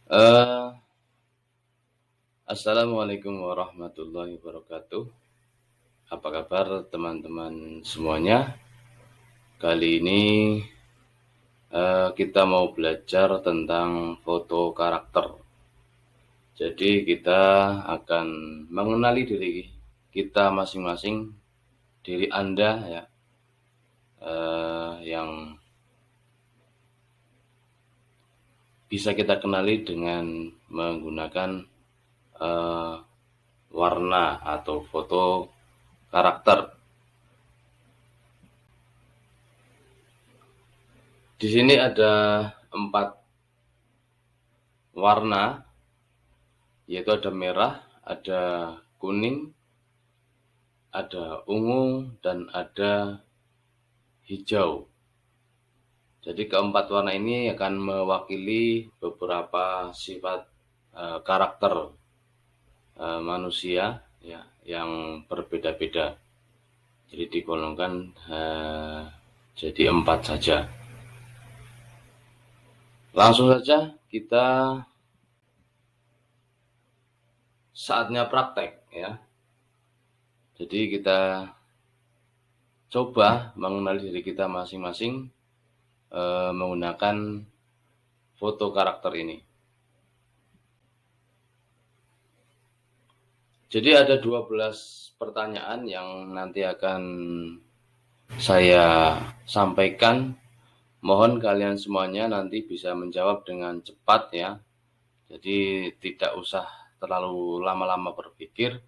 Eh, Assalamualaikum warahmatullahi wabarakatuh. Apa kabar teman-teman semuanya? Kali ini kita mau belajar tentang foto karakter. Jadi kita akan mengenali diri kita masing-masing, diri Anda ya, yang bisa kita kenali dengan menggunakan eh, warna atau foto karakter. Di sini ada 4 warna, yaitu ada merah, ada kuning, ada ungu, dan ada hijau. Jadi keempat warna ini akan mewakili beberapa sifat karakter manusia ya, yang berbeda-beda. Jadi digolongkan jadi 4 saja. Langsung saja kita saatnya praktek ya. Jadi kita coba mengenali diri kita masing-masing menggunakan foto karakter ini. Jadi ada 12 pertanyaan yang nanti akan saya sampaikan. Mohon kalian semuanya nanti bisa menjawab dengan cepat ya. Jadi tidak usah terlalu lama-lama berpikir,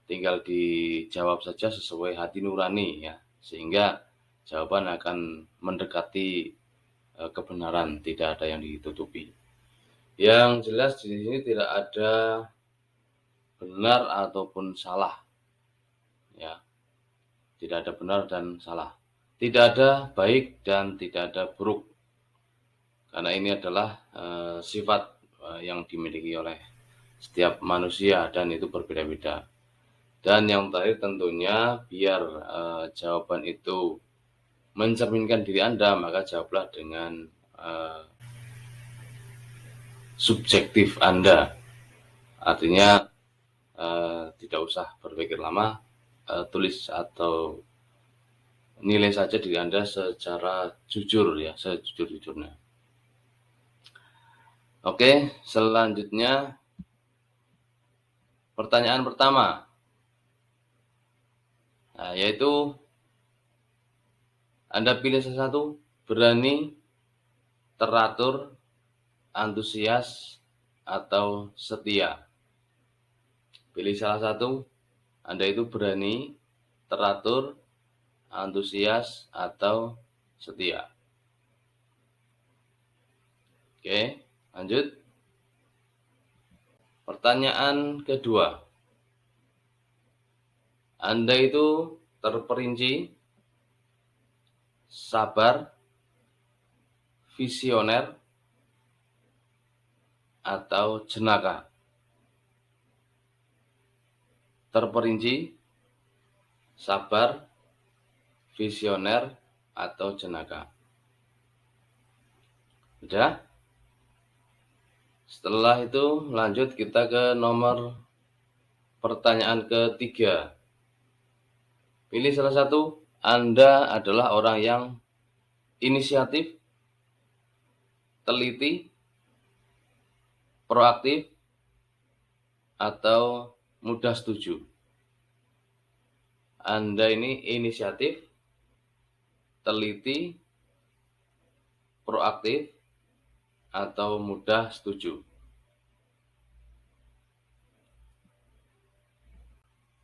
tinggal dijawab saja sesuai hati nurani ya. Sehingga jawaban akan mendekati kebenaran, tidak ada yang ditutupi. Yang jelas di sini tidak ada benar ataupun salah. Ya, tidak ada benar dan salah. Tidak ada baik dan tidak ada buruk. Karena ini adalah sifat yang dimiliki oleh setiap manusia dan itu berbeda-beda. Dan yang terakhir tentunya biar jawaban itu mencerminkan diri Anda, maka jawablah dengan subjektif Anda. Artinya tidak usah berpikir lama, tulis atau nilai saja diri Anda secara jujur ya, sejujur-jujurnya. Oke, selanjutnya pertanyaan pertama, yaitu Anda pilih salah satu, berani, teratur, antusias, atau setia. Pilih salah satu, Anda itu berani, teratur, antusias, atau setia. Oke, lanjut. Pertanyaan kedua, Anda itu terperinci, sabar, visioner, atau jenaka. Terperinci, sabar, visioner, atau jenaka. Udah? Setelah itu lanjut kita ke nomor pertanyaan ketiga. Pilih salah satu, Anda adalah orang yang inisiatif, teliti, proaktif, atau mudah setuju. Anda ini inisiatif, teliti, proaktif, atau mudah setuju.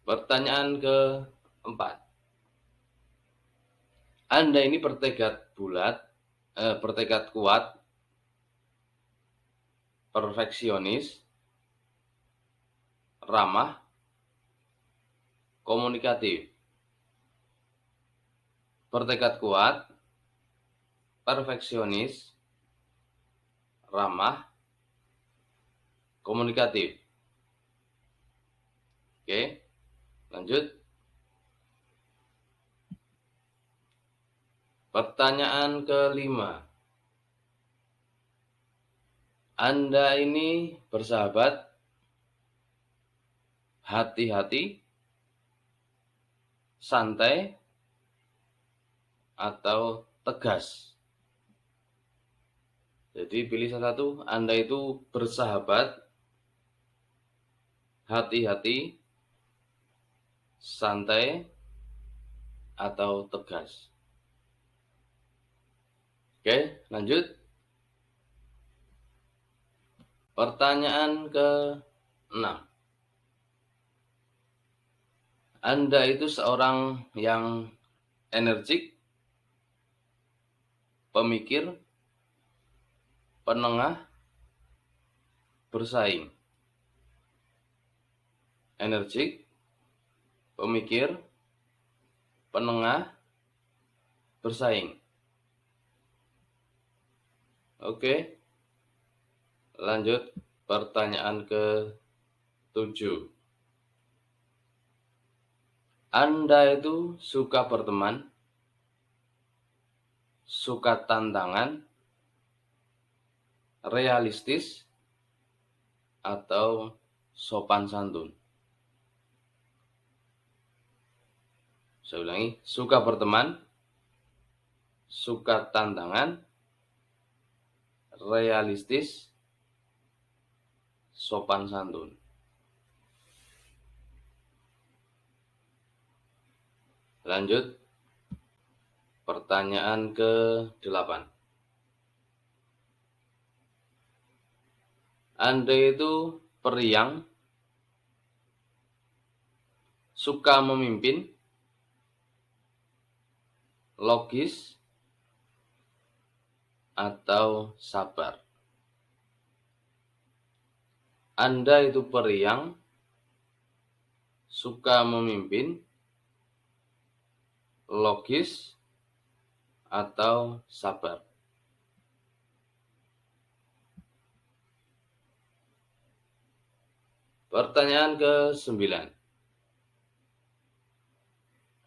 Pertanyaan keempat, Anda ini bertekad kuat, perfeksionis, ramah, komunikatif. Bertekad kuat, perfeksionis, ramah, komunikatif. Oke, lanjut. Pertanyaan kelima, Anda ini bersahabat, hati-hati, santai, atau tegas. Jadi pilih salah satu. Anda itu bersahabat, hati-hati, santai, atau tegas. Oke, lanjut. Pertanyaan ke-6. Anda itu seorang yang energik, pemikir, penengah, bersaing. Energik, pemikir, penengah, bersaing. Oke, lanjut. Pertanyaan ke-7. Anda itu suka berteman, suka tantangan, realistis, atau sopan santun. Saya ulangi, suka berteman, suka tantangan, realistis, sopan santun. Lanjut. Pertanyaan ke-8. Anda itu periang, suka memimpin, logis, atau sabar. Anda itu periang, suka memimpin, logis, atau sabar. Pertanyaan ke-9.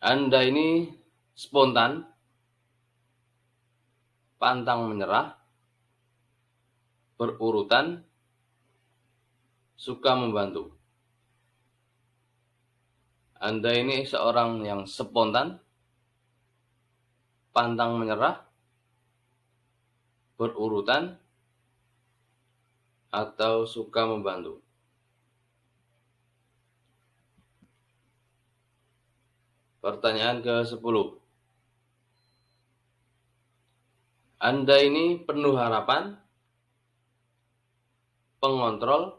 Anda ini spontan, pantang menyerah, berurutan, suka membantu. Anda ini seorang yang spontan, pantang menyerah, berurutan, atau suka membantu. Pertanyaan ke-10. Anda ini penuh harapan, pengontrol,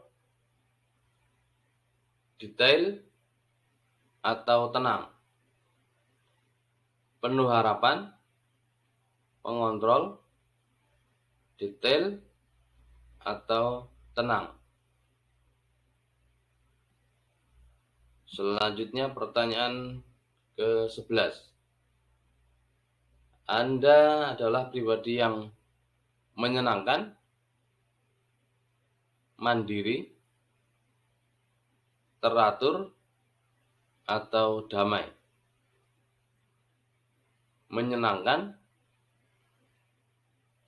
detail, atau tenang. Penuh harapan, pengontrol, detail, atau tenang. Selanjutnya pertanyaan ke-11. Anda adalah pribadi yang menyenangkan, mandiri, teratur, atau damai. Menyenangkan,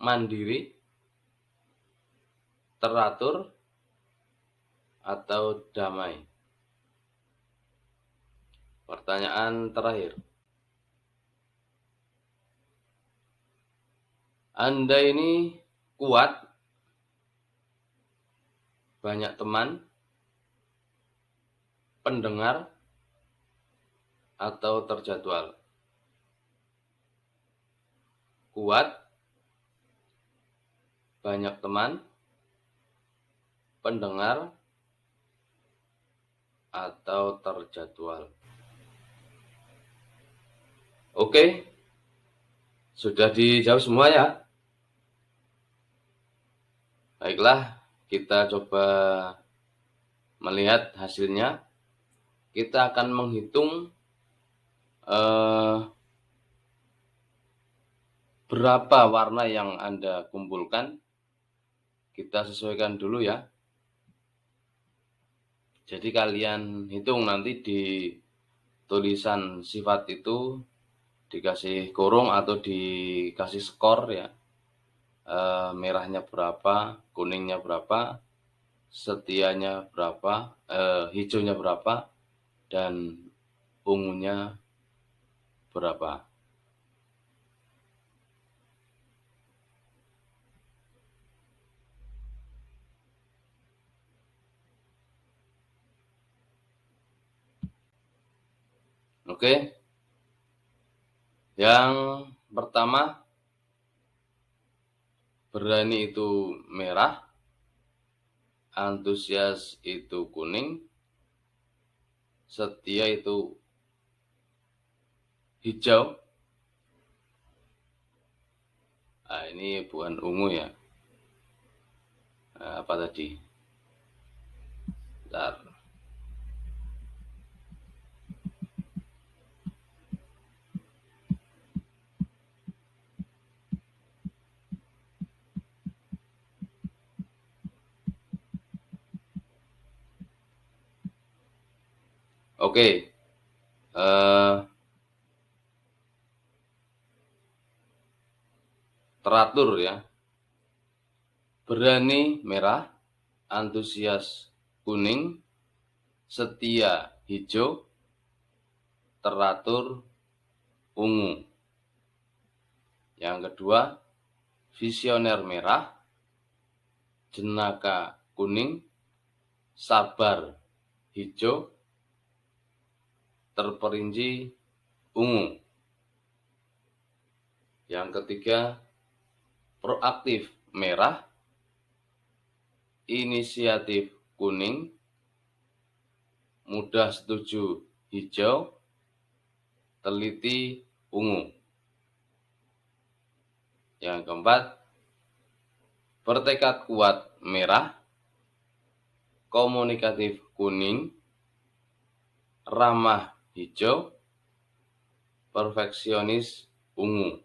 mandiri, teratur, atau damai. Pertanyaan terakhir. Anda ini kuat, banyak teman, pendengar, atau terjadwal. Kuat, banyak teman, pendengar, atau terjadwal. Oke, sudah dijawab semua ya. Baiklah, kita coba melihat hasilnya. Kita akan menghitung berapa warna yang Anda kumpulkan. Kita sesuaikan dulu ya. Jadi kalian hitung nanti di tulisan sifat itu dikasih kurung atau dikasih skor ya. merahnya berapa, kuningnya berapa, setianya berapa, hijaunya berapa, dan ungunya berapa. Oke. Yang pertama, berani itu merah, antusias itu kuning, setia itu hijau. Nah, ini bukan ungu ya. Nah, apa tadi? Bentar. Oke. Teratur ya. Berani merah, antusias kuning, setia hijau, teratur ungu. Yang kedua, visioner merah, jenaka kuning, sabar hijau, terperinci ungu. Yang ketiga, proaktif merah, inisiatif kuning, mudah setuju hijau, teliti ungu. Yang keempat, bertekad kuat merah, komunikatif kuning, ramah hijau, perfeksionis ungu.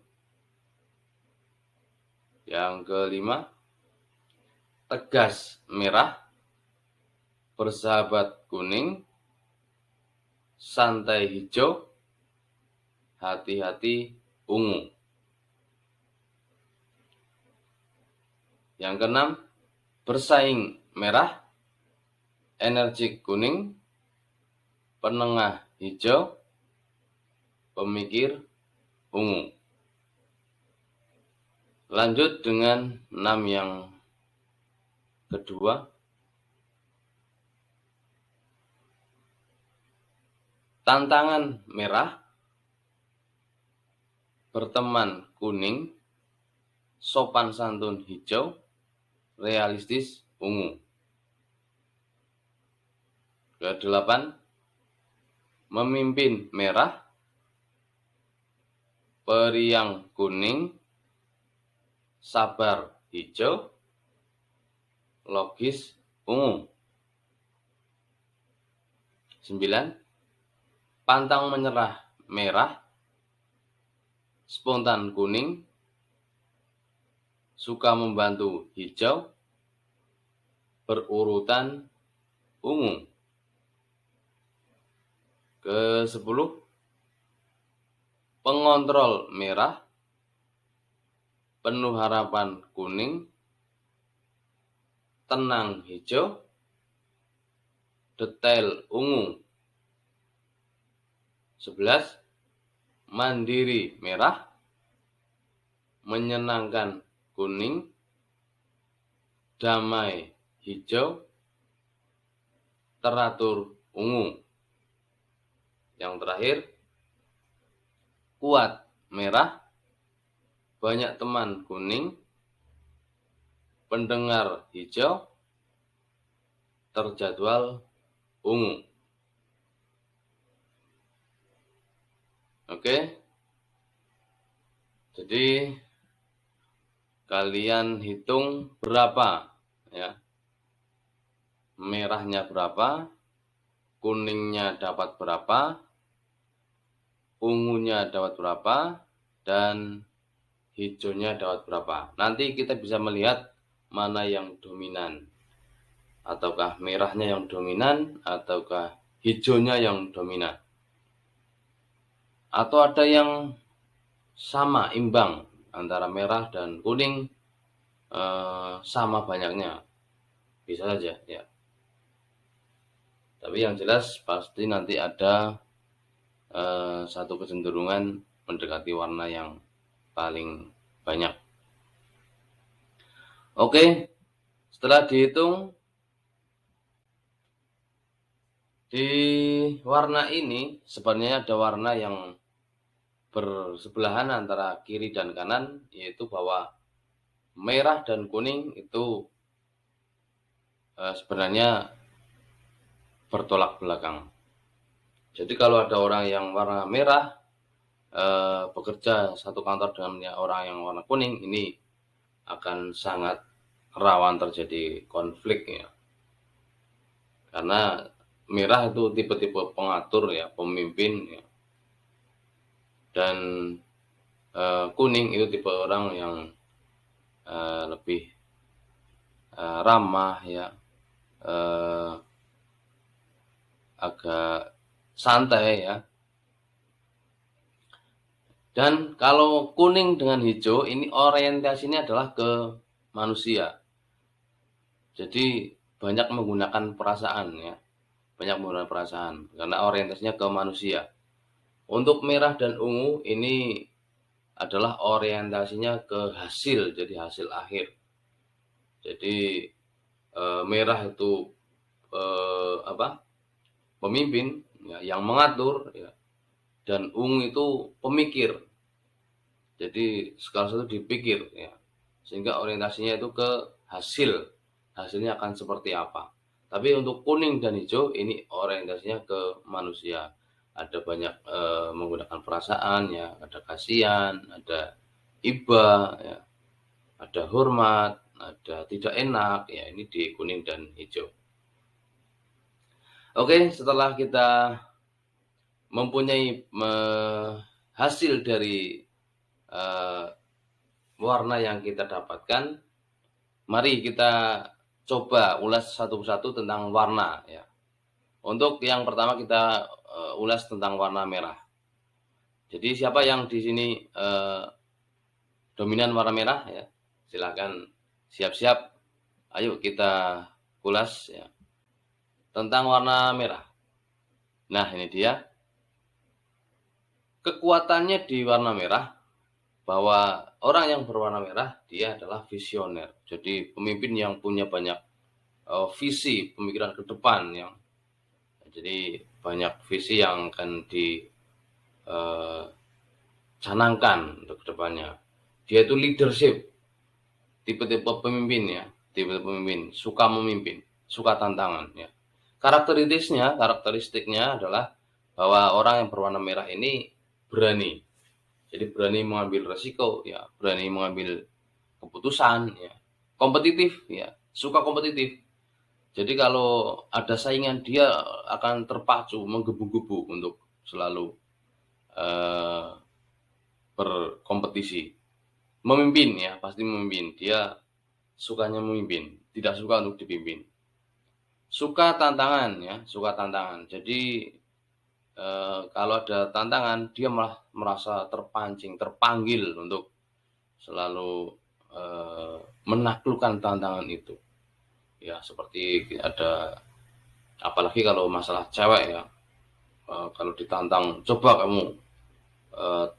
Yang kelima, tegas merah, bersahabat kuning, santai hijau, hati-hati ungu. Yang keenam, bersaing merah, energik kuning, penengah hijau, pemikir ungu. Lanjut dengan 6 yang kedua. Tantangan merah, berteman kuning, sopan santun hijau, realistis ungu. Kedelapan, memimpin merah, periang kuning, sabar hijau, logis ungu. 9, pantang menyerah merah, spontan kuning, suka membantu hijau, berurutan ungu. Ke-10, pengontrol merah, penuh harapan kuning, tenang hijau, detail ungu. 11, mandiri merah, menyenangkan kuning, damai hijau, teratur ungu. Yang terakhir, kuat merah, banyak teman kuning, pendengar hijau, terjadwal ungu. Oke. Jadi kalian hitung berapa ya. Merahnya berapa, kuningnya dapat berapa, ungunya dapat berapa, dan hijaunya dapat berapa. Nanti kita bisa melihat mana yang dominan. Ataukah merahnya yang dominan, ataukah hijaunya yang dominan. Atau ada yang sama, imbang, antara merah dan kuning, sama banyaknya, bisa saja ya. Tapi yang jelas pasti nanti ada satu kecenderungan mendekati warna yang paling banyak. Oke, setelah dihitung di warna ini sebenarnya ada warna yang bersebelahan antara kiri dan kanan, yaitu bahwa merah dan kuning itu sebenarnya bertolak belakang. Jadi kalau ada orang yang warna merah bekerja satu kantor dengan orang yang warna kuning, ini akan sangat rawan terjadi konflik ya. Karena merah itu tipe-tipe pengatur ya, pemimpin ya. Dan kuning itu tipe orang yang lebih ramah ya, agak santai ya. Dan kalau kuning dengan hijau ini orientasinya adalah ke manusia. Jadi banyak menggunakan perasaan ya. Banyak menggunakan perasaan karena orientasinya ke manusia. Untuk merah dan ungu ini adalah orientasinya ke hasil, jadi hasil akhir. Jadi merah itu pemimpin ya, yang mengatur ya. Dan ungu itu pemikir. Jadi segala sesuatu dipikir ya. Sehingga orientasinya itu ke hasil. Hasilnya akan seperti apa. Tapi untuk kuning dan hijau ini orientasinya ke manusia. Ada banyak menggunakan perasaan ya, ada kasihan, ada iba ya, ada hormat, ada tidak enak ya, ini di kuning dan hijau. Oke, setelah kita mempunyai hasil dari warna yang kita dapatkan, mari kita coba ulas satu persatu tentang warna ya. Untuk yang pertama kita ulas tentang warna merah. Jadi siapa yang di sini dominan warna merah ya, silakan siap-siap. Ayo kita ulas ya tentang warna merah. Nah, ini dia. Kekuatannya di warna merah, bahwa orang yang berwarna merah dia adalah visioner. Jadi pemimpin yang punya banyak visi, pemikiran ke depan yang jadi banyak visi yang akan dicanangkan untuk kedepannya. Dia itu leadership, tipe-tipe pemimpin ya, tipe-tipe pemimpin, suka memimpin, suka tantangan ya. Karakteristiknya adalah bahwa orang yang berwarna merah ini berani. Jadi berani mengambil resiko ya, berani mengambil keputusan ya, kompetitif ya, suka kompetitif. Jadi kalau ada saingan dia akan terpacu, menggebu-gebu untuk selalu berkompetisi. Memimpin ya, pasti memimpin. Dia sukanya memimpin, tidak suka untuk dipimpin. Suka tantangan ya, suka tantangan. Jadi kalau ada tantangan dia malah merasa terpancing, terpanggil untuk selalu menaklukkan tantangan itu. Ya seperti ada, apalagi kalau masalah cewek ya, kalau ditantang, coba kamu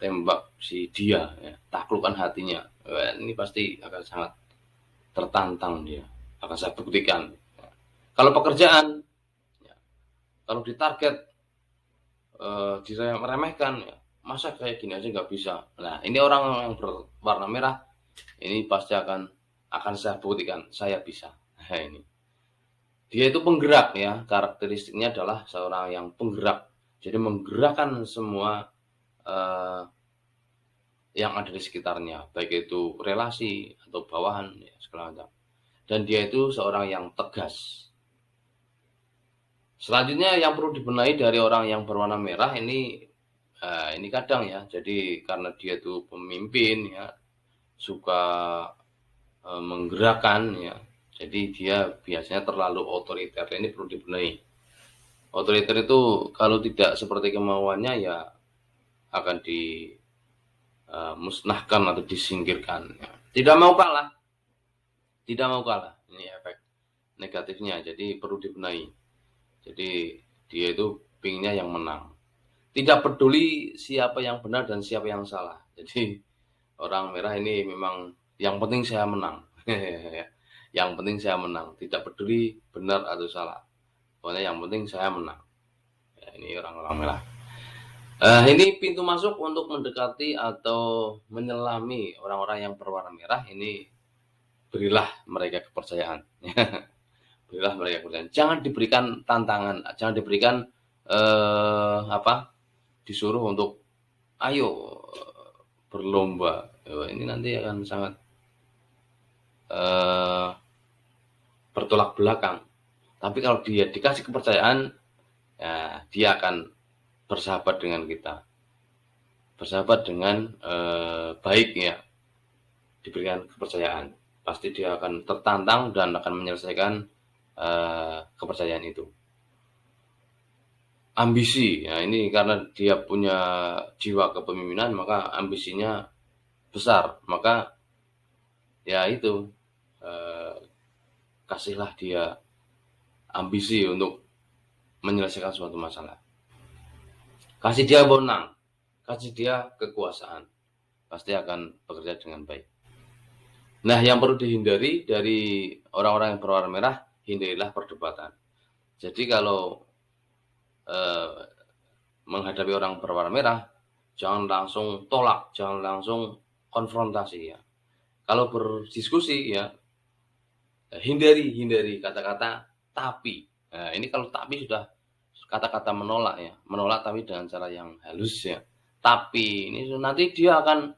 tembak si dia ya, taklukkan hatinya. Ini pasti akan sangat tertantang dia, akan saya buktikan. Ya. Kalau pekerjaan, ya, kalau ditarget diremehkan ya, masa kayak gini aja nggak bisa. Nah ini orang yang berwarna merah ini pasti akan saya buktikan saya bisa. Nah, ini dia itu penggerak ya, karakteristiknya adalah seorang yang penggerak, jadi menggerakkan semua yang ada di sekitarnya, baik itu relasi atau bawahan ya, segala macam. Dan dia itu seorang yang tegas. Selanjutnya yang perlu dibenahi dari orang yang berwarna merah ini kadang ya, jadi karena dia itu pemimpin ya, suka menggerakkan ya, jadi dia biasanya terlalu otoriter. Ini perlu dibenahi. Otoriter itu kalau tidak seperti kemauannya ya akan dimusnahkan atau disingkirkan ya. Tidak mau kalah, tidak mau kalah. Ini efek negatifnya, jadi perlu dibenahi. Jadi dia itu pinginnya yang menang. Tidak peduli siapa yang benar dan siapa yang salah. Jadi orang merah ini memang yang penting saya menang. Yang penting saya menang. Tidak peduli benar atau salah. Pokoknya yang penting saya menang. Ya, ini orang-orang merah. Ini pintu masuk untuk mendekati atau menyelami orang-orang yang berwarna merah. Ini berilah mereka kepercayaan. Berilah mereka kepercayaan. Jangan diberikan tantangan, jangan diberikan disuruh untuk ayo berlomba. Ini nanti akan sangat bertolak belakang. Tapi kalau dia dikasih kepercayaan, ya, dia akan bersahabat dengan kita, bersahabat dengan baik ya, diberikan kepercayaan. Pasti dia akan tertantang dan akan menyelesaikan kepercayaan itu. Ambisi, ya ini karena dia punya jiwa kepemimpinan, maka ambisinya besar. Maka ya itu, kasihlah dia ambisi untuk menyelesaikan suatu masalah. Kasih dia wewenang, kasih dia kekuasaan, pasti akan bekerja dengan baik. Nah, yang perlu dihindari dari orang-orang yang berwarna merah, hindarilah perdebatan. Jadi kalau menghadapi orang berwarna merah, jangan langsung tolak, jangan langsung konfrontasi ya. Kalau berdiskusi ya, hindari kata-kata tapi. Nah, ini kalau tapi sudah kata-kata menolak ya, menolak tapi dengan cara yang halus ya. Tapi ini nanti dia akan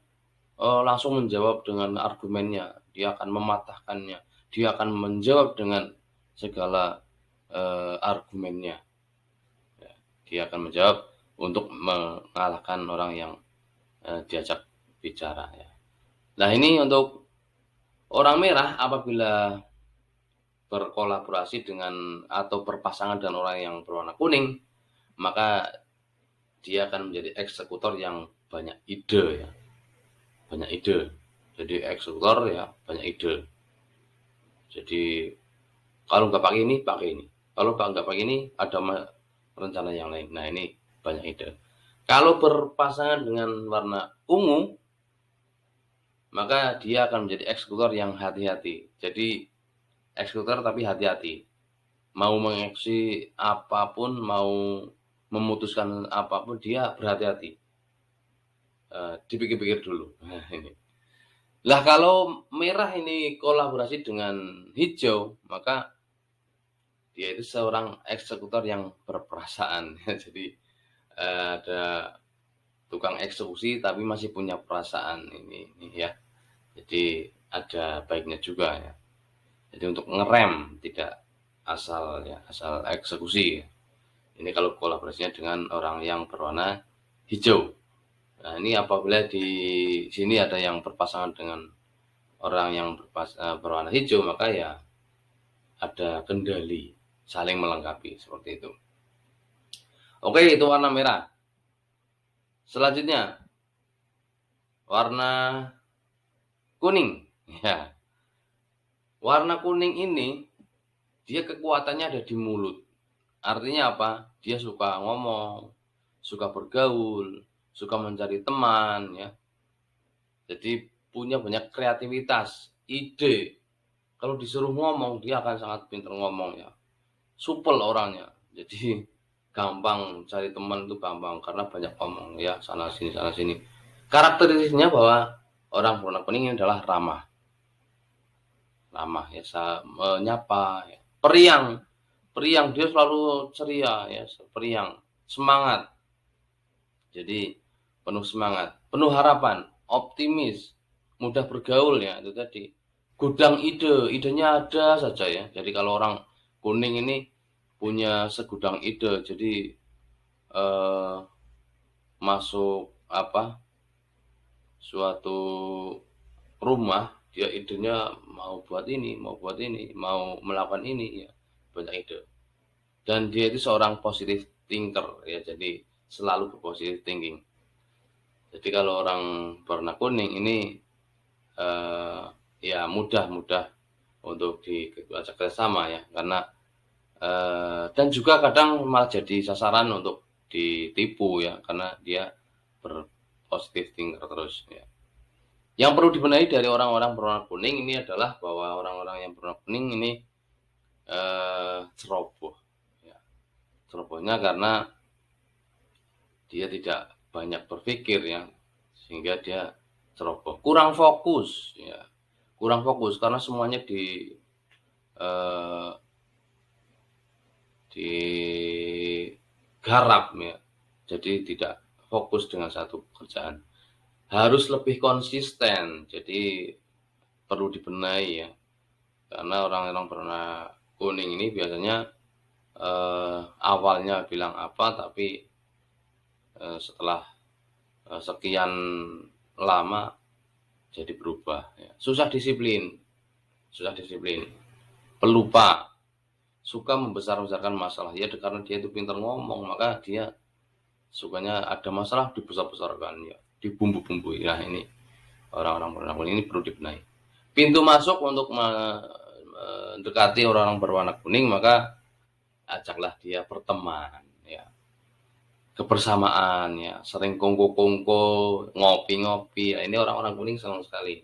langsung menjawab dengan argumennya, dia akan mematahkannya, dia akan menjawab dengan segala argumennya. Ya, dia akan menjawab untuk mengalahkan orang yang diajak bicara ya. Nah, ini untuk orang merah apabila berkolaborasi dengan atau berpasangan dengan orang yang berwarna kuning, maka dia akan menjadi eksekutor yang banyak ide ya. Banyak ide. Jadi eksekutor ya, banyak ide. Jadi kalau nggak pakai ini, pakai ini. Kalau nggak pakai ini, ada rencana yang lain. Nah, ini banyak ide. Kalau berpasangan dengan warna ungu, maka dia akan menjadi eksekutor yang hati-hati. Jadi eksekutor tapi hati-hati. Mau mengeksekusi apapun, mau memutuskan apapun, dia berhati-hati. Dipikir-pikir dulu. Nah, ini. Lah kalau merah ini kolaborasi dengan hijau, maka dia itu seorang eksekutor yang berperasaan. Jadi ada tukang eksekusi tapi masih punya perasaan ini ya. Jadi ada baiknya juga ya. Jadi untuk ngerem, tidak asal eksekusi. Ini kalau kolaborasinya dengan orang yang berwarna hijau. Nah, ini apabila di sini ada yang berpasangan dengan orang yang berwarna hijau, maka ya ada kendali, saling melengkapi seperti itu. Oke, itu warna merah. Selanjutnya warna kuning. Ya. Warna kuning ini dia kekuatannya ada di mulut. Artinya apa? Dia suka ngomong, suka bergaul, suka mencari teman ya. Jadi punya banyak kreativitas, ide. Kalau disuruh ngomong, dia akan sangat pintar ngomong ya. Supel orangnya. Jadi gampang cari teman itu gampang karena banyak ngomong ya, sana sini. Karakteristiknya bahwa orang berwarna kuning ini adalah ramah ya, menyapa ya. Periang dia selalu ceria ya, periang, semangat. Jadi penuh semangat, penuh harapan, optimis, mudah bergaul ya, itu tadi. Gudang idenya ada saja ya. Jadi kalau orang kuning ini punya segudang ide, jadi masuk suatu rumah, dia idenya mau buat ini, mau melakukan ini ya, banyak ide. Dan dia itu seorang positive thinker ya, jadi selalu berpositive thinking. Jadi kalau orang berwarna kuning ini ya mudah untuk diajak kerjasama ya, karena dan juga kadang malah jadi sasaran untuk ditipu ya, karena dia berpositif thinker terus ya. Yang perlu dibenahi dari orang-orang berwarna kuning ini adalah bahwa orang-orang yang berwarna kuning ini ceroboh ya. Cerobohnya karena dia tidak banyak berpikir ya, sehingga dia ceroboh. Kurang fokus ya, kurang fokus karena semuanya digarap ya, jadi tidak fokus dengan satu pekerjaan. Harus lebih konsisten, jadi perlu dibenahi ya, karena orang-orang berwarna kuning ini biasanya awalnya bilang apa, tapi setelah sekian lama jadi berubah ya. Susah disiplin, pelupa, suka membesar-besarkan masalah ya, karena dia itu pintar ngomong, maka dia sukanya ada masalah dibesar-besarkan ya, dibumbu-bumbui. Nah ini orang-orang berwarna kuning ini perlu dibenahi. Pintu masuk untuk mendekati orang-orang berwarna kuning, maka ajaklah dia berteman ya, kebersamaan ya, sering kongko-kongko, ngopi-ngopi ya. Ini orang-orang kuning senang sekali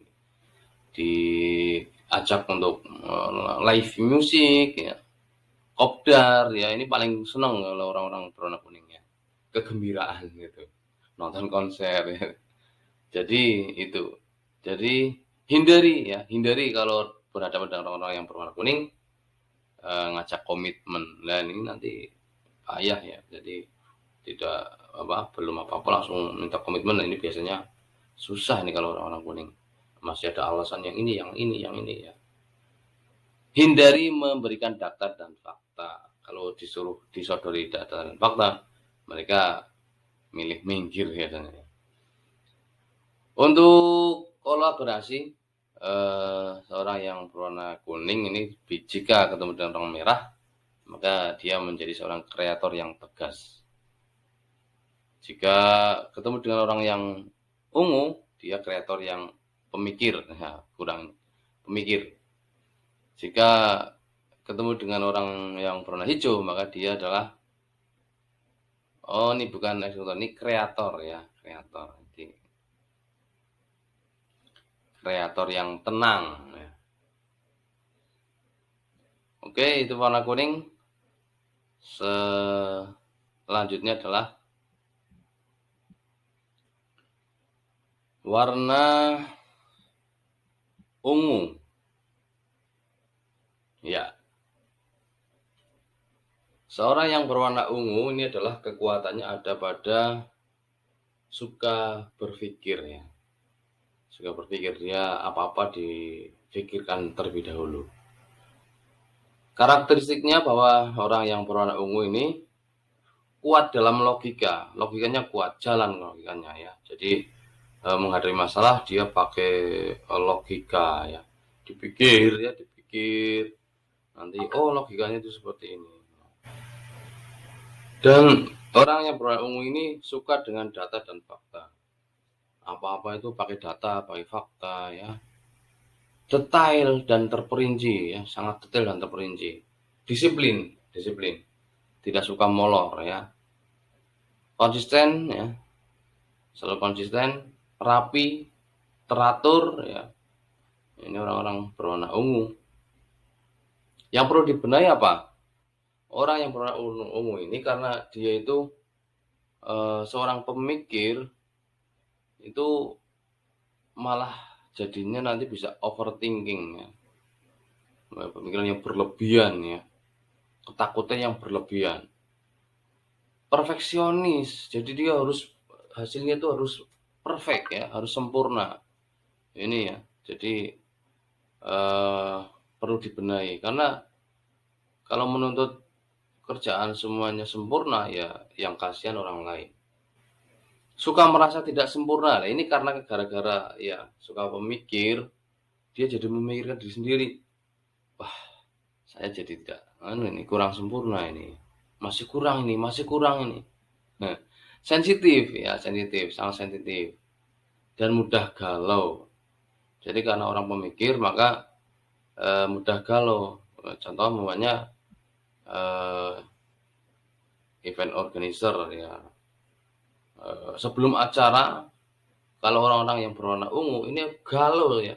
diajak untuk live music ya, kopdar ya, ini paling senang kalau orang-orang berwarna kuning ya, kegembiraan gitu, nonton konser ya. Jadi itu, jadi hindari kalau berhadapan dengan orang-orang yang berwarna kuning ngajak komitmen. Nah ini nanti payah ya, jadi tidak belum apa-apa langsung minta komitmen. Nah ini biasanya susah nih kalau orang-orang kuning, masih ada alasan yang ini ya. Hindari memberikan data dan fakta. Kalau disuruh disodori data dan fakta, mereka milih minggir biasanya. Untuk kolaborasi, seorang yang berwarna kuning ini jika ketemu dengan orang merah, maka dia menjadi seorang kreator yang tegas. Jika ketemu dengan orang yang ungu, dia kreator yang pemikir, ya, kurang pemikir. Jika ketemu dengan orang yang berwarna hijau, maka dia adalah ini bukan eksekutor, ini kreator ya, kreator. Jadi, kreator yang tenang ya. Oke, itu warna kuning. Selanjutnya adalah warna ungu. Ya. Seorang yang berwarna ungu ini adalah kekuatannya ada pada suka berpikir ya. Suka berpikir, dia apa-apa dipikirkan terlebih dahulu. Karakteristiknya bahwa orang yang berwarna ungu ini kuat dalam logikanya kuat, jalan logikanya ya. Jadi menghadapi masalah dia pakai logika ya, dipikir nanti logikanya itu seperti ini. Dan orang yang berwarna ungu ini suka dengan data dan fakta, apa-apa itu pakai data, pakai fakta ya, detail dan terperinci ya, sangat detail dan terperinci, disiplin, tidak suka molor ya, konsisten ya, selalu konsisten, rapi, teratur ya. Ini orang-orang berwarna ungu. Yang perlu dibenahi apa? Orang yang berwarna ungu ini karena dia itu seorang pemikir, itu malah jadinya nanti bisa overthinking ya. Pemikiran yang berlebihan ya. Ketakutan yang berlebihan. Perfeksionis. Jadi dia hasilnya itu harus perfect ya, harus sempurna. Ini ya. Jadi perlu dibenahi, karena kalau menuntut kerjaan semuanya sempurna ya, yang kasihan orang lain. Suka merasa tidak sempurna. Nah, ini karena gara-gara ya suka pemikir, dia jadi memikirkan diri sendiri. Wah, saya jadi tidak ini kurang sempurna ini. Masih kurang ini. Nah, sensitif, sangat sensitif. Dan mudah galau. Jadi karena orang pemikir, maka mudah galau. Contoh umpamanya, eee, event organizer ya, sebelum acara kalau orang-orang yang berwarna ungu ini galau ya.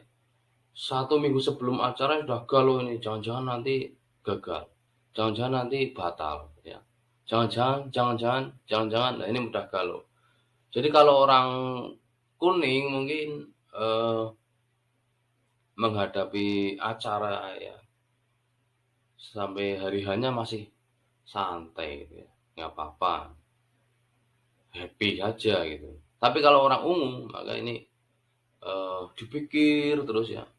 1 minggu sebelum acara sudah galau ini, jangan-jangan nanti gagal, jangan-jangan nanti batal ya, jangan-jangan, nah ini mudah galau. Jadi kalau orang kuning mungkin, menghadapi acara ya, sampai hari hanya masih santai gitu ya, nggak apa-apa, happy aja gitu. Tapi kalau orang ungu, maka ini, dipikir terus ya.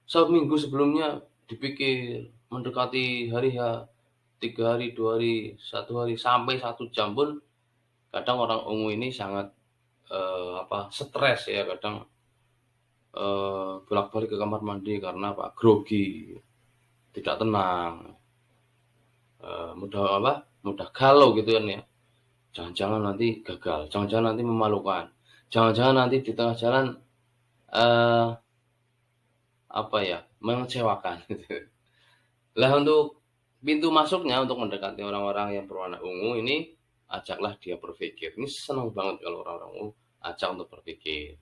Seminggu sebelumnya dipikir, mendekati hari H, 3 hari, 2 hari, 1 hari, sampai 1 jam pun kadang orang ungu ini sangat, stres ya, kadang, bolak-balik ke kamar mandi karena apa, grogi, tidak tenang, mudah galau gitu kan ya. Jangan-jangan nanti gagal, jangan-jangan nanti memalukan, jangan-jangan nanti di tengah jalan, eee, mengecewakan gitu. Lah untuk pintu masuknya untuk mendekati orang-orang yang berwarna ungu ini, ajaklah dia berpikir. Ini senang banget kalau orang-orang ungu ajak untuk berpikir.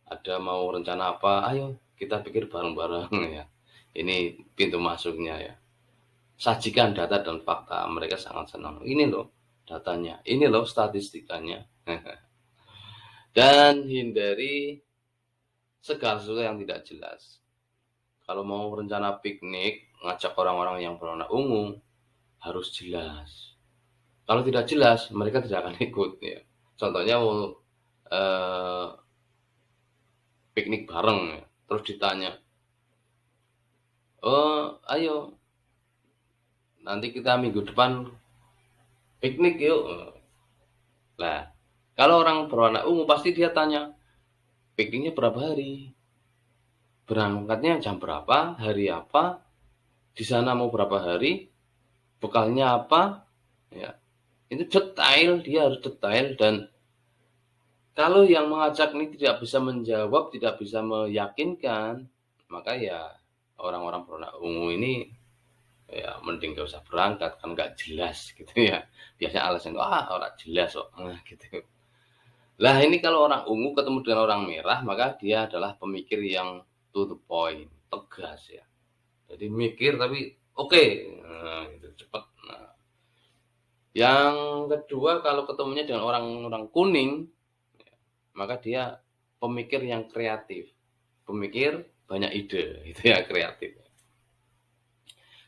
Ada mau rencana apa, ayo kita pikir bareng-bareng ya. Ini pintu masuknya ya. Sajikan data dan fakta, mereka sangat senang. Ini loh datanya, ini loh statistikanya. Dan hindari segala sesuatu yang tidak jelas. Kalau mau rencana piknik, ngajak orang-orang yang berwarna ungu, harus jelas. Kalau tidak jelas, mereka tidak akan ikut ya. Contohnya mau piknik bareng ya, terus ditanya, "Oh, ayo nanti kita minggu depan piknik yuk." Nah, kalau orang berwarna ungu pasti dia tanya, "Pikniknya berapa hari? Berangkatnya jam berapa? Hari apa? Di sana mau berapa hari? Bekalnya apa?" Ya, itu detail, dia harus detail. Dan kalau yang mengajak ini tidak bisa menjawab, tidak bisa meyakinkan, maka ya orang-orang berwarna ungu ini ya mending gak usah berangkat, kan nggak jelas gitu ya. Biasanya alasan, orang jelas kok, gitu. Lah ini kalau orang ungu ketemu dengan orang merah, maka dia adalah pemikir yang to the point, tegas ya. Jadi mikir tapi oke, gitu, cepet. Nah, yang kedua kalau ketemunya dengan orang-orang kuning, maka dia pemikir yang kreatif, pemikir banyak ide, itu ya kreatif.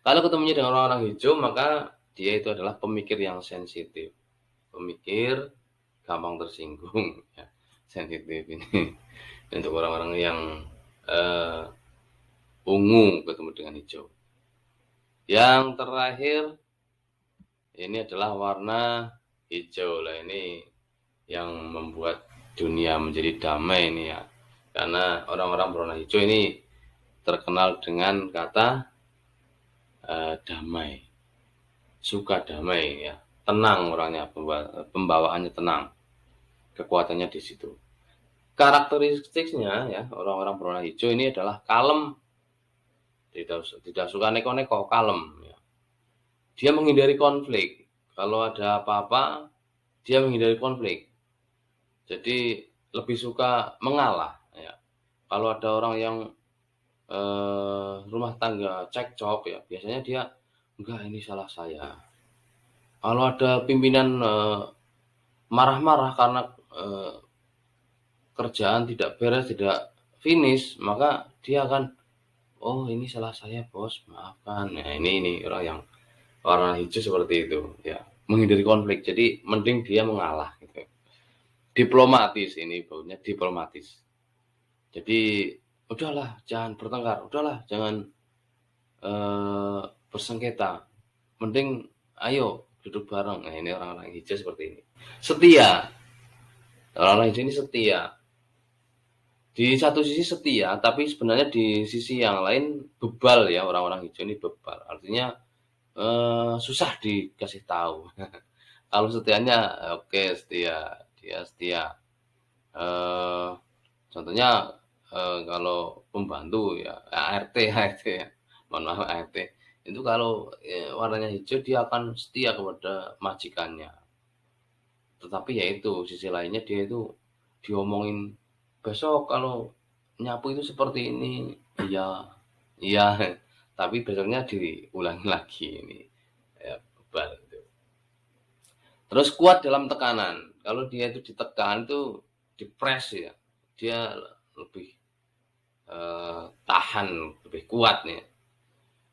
Kalau ketemunya dengan orang-orang hijau, maka dia itu adalah pemikir yang sensitif, pemikir gampang tersinggung, ya, sensitif ini. Untuk orang-orang yang ungu ketemu dengan hijau. Yang terakhir ini adalah warna hijau. Lah ini yang membuat dunia menjadi damai ini ya. Karena orang-orang berwarna hijau ini terkenal dengan kata damai, suka damai ya, tenang orangnya, pembawaannya tenang, kekuatannya di situ. Karakteristiknya ya, orang-orang berwarna hijau ini adalah kalem, tidak suka neko-neko, kalem ya. Dia menghindari konflik. Kalau ada apa-apa, dia menghindari konflik. Jadi lebih suka mengalah ya. Kalau ada orang yang rumah tangga cekcok ya, biasanya dia enggak, ini salah saya. Kalau ada pimpinan marah-marah karena kerjaan tidak beres, tidak finish, maka dia akan, oh ini salah saya bos, maafkan. Nah ini orang yang warna hijau seperti itu ya, menghindari konflik. Jadi mending dia mengalah gitu. Diplomatis, ini baunya diplomatis. Jadi udahlah jangan bertengkar, udahlah jangan bersengketa, mending ayo duduk bareng. Nah ini orang-orang hijau seperti ini. Setia, orang-orang hijau ini setia. Di satu sisi setia, tapi sebenarnya di sisi yang lain bebal ya, orang-orang hijau ini bebal. Artinya susah dikasih tahu. Kalau setianya oke, setia, dia setia. Contohnya kalau pembantu ya, ART ya, mohon maaf ART, itu kalau, warnanya hijau dia akan setia kepada majikannya. Tetapi ya itu, sisi lainnya dia itu diomongin, "Besok kalau nyapu itu seperti ini." "Iya, iya." Tapi besoknya diulangi lagi ini, ya beban itu. Terus kuat dalam tekanan, kalau dia itu ditekan itu, di-press ya, dia lebih, tahan, lebih kuat nih,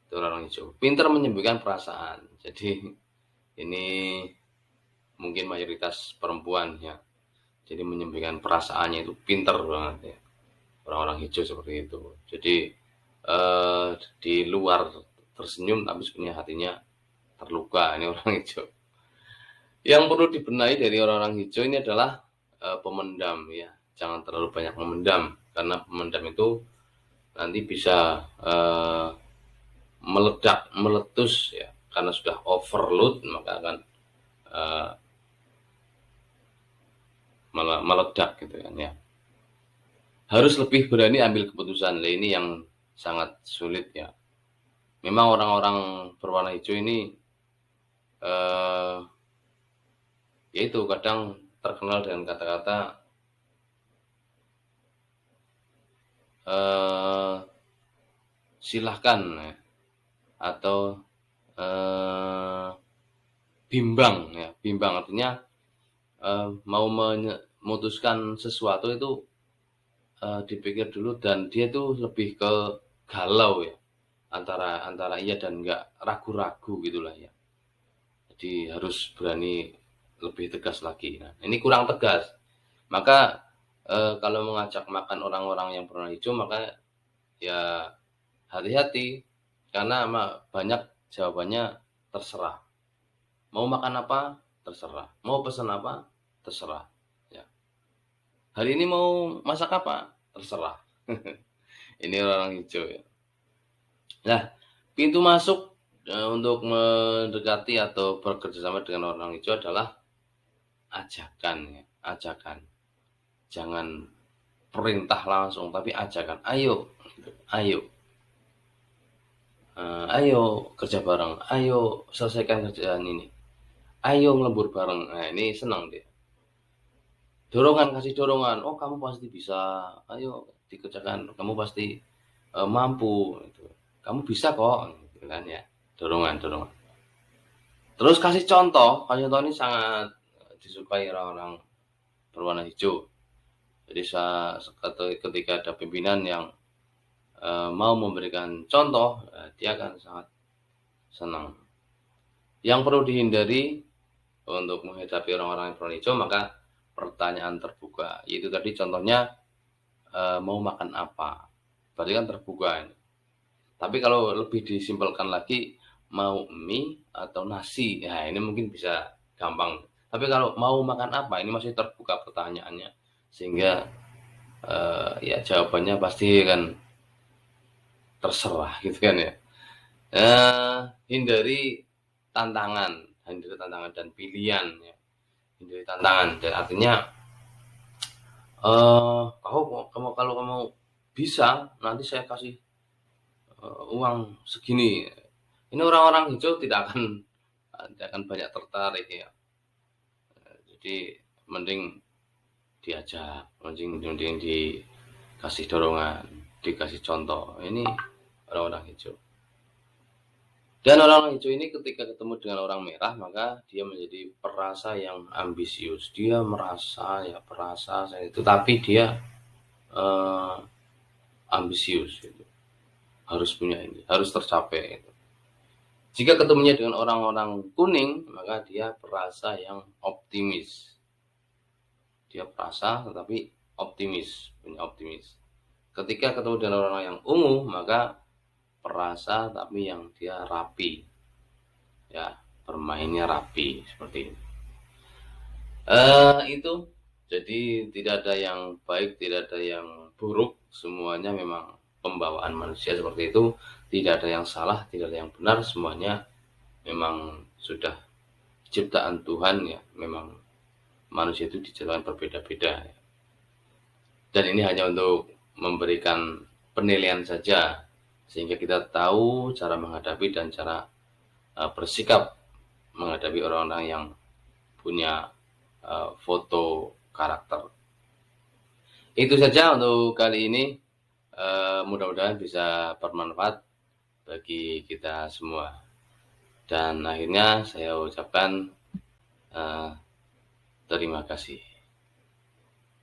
itu orang hijau. Pintar menyembunyikan perasaan, jadi ini mungkin mayoritas perempuan ya, jadi menyembunyikan perasaannya itu pinter banget ya, orang-orang hijau seperti itu. Jadi, di luar tersenyum tapi sebenarnya hatinya terluka, ini orang hijau. Yang perlu dibenahi dari orang-orang hijau ini adalah, pemendam ya, jangan terlalu banyak memendam, karena pemendam itu nanti bisa, meletus ya, karena sudah overload maka akan, meledak gitu kan ya. Harus lebih berani ambil keputusan. Nah, ini yang sangat sulit ya. Memang orang-orang berwarna hijau ini, eh, yaitu kadang terkenal dengan kata-kata, eh, silahkan ya, atau bimbang ya. Bimbang artinya, mau memutuskan sesuatu itu, dipikir dulu, dan dia tuh lebih ke galau ya, antara antara iya dan enggak, ragu-ragu gitulah ya. Jadi harus berani lebih tegas lagi. Nah, ini kurang tegas. Maka, kalau mengajak makan orang-orang yang berwarna hijau, maka ya hati-hati, karena banyak jawabannya terserah. Mau makan apa? Terserah. Mau pesan apa? Terserah. Ya. Hari ini mau masak apa? Terserah. Ini orang hijau ya. Nah, pintu masuk, untuk mendekati atau bekerjasama dengan orang hijau adalah ajakan ya, ajakan. Jangan perintah langsung, tapi ajakan. Ayo, gitu. Ayo, ayo kerja bareng. Ayo selesaikan kerjaan ini. Ayo ngelembur bareng. Nah, ini senang dia. Dorongan, kasih dorongan. Oh, kamu pasti bisa. Ayo dikerjakan. Kamu pasti, mampu. Gitu. Kamu bisa kok, gitu kan ya. Dorongan, dorongan. Terus kasih contoh. Kasih contoh ini sangat disukai orang-orang berwarna hijau. Jadi ketika ada pimpinan yang, mau memberikan contoh, dia akan sangat senang. Yang perlu dihindari untuk menghadapi orang-orang yang berwarna hijau, maka pertanyaan terbuka. Yaitu tadi contohnya, mau makan apa? Berarti kan terbuka ini. Tapi kalau lebih disimpelkan lagi, mau mie atau nasi, ya ini mungkin bisa gampang. Tapi kalau mau makan apa, ini masih terbuka pertanyaannya, sehingga, ya jawabannya pasti kan terserah gitu kan ya. Hindari hindari tantangan dan pilihan ya. Hindari tantangan, dan artinya, kalau kamu bisa, nanti saya kasih, uang segini. Ini orang-orang hijau tidak akan banyak tertarik ya. Jadi mending diajak, mending dikasih dorongan, dikasih contoh. Ini orang-orang hijau. Dan orang hijau ini ketika ketemu dengan orang merah, maka dia menjadi perasa yang ambisius. Dia merasa ya perasa itu, tapi dia, ambisius gitu. Harus punya ini, harus tercapai gitu. Jika ketemunya dengan orang-orang kuning, maka dia perasa yang optimis. Dia perasa tetapi optimis, punya optimis. Ketika ketemu dengan orang yang ungu, maka perasa tapi yang dia rapi. Ya, bermainnya rapi seperti ini. Itu. Jadi tidak ada yang baik, tidak ada yang buruk, semuanya memang pembawaan manusia seperti itu. Tidak ada yang salah, tidak ada yang benar, semuanya memang sudah ciptaan Tuhan ya. Memang manusia itu diciptakan berbeda-beda ya. Dan ini hanya untuk memberikan penilaian saja, sehingga kita tahu cara menghadapi dan cara bersikap menghadapi orang-orang yang punya foto karakter. Itu saja untuk kali ini. Mudah-mudahan bisa bermanfaat bagi kita semua. Dan akhirnya saya ucapkan terima kasih.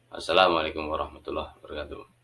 Assalamualaikum warahmatullahi wabarakatuh.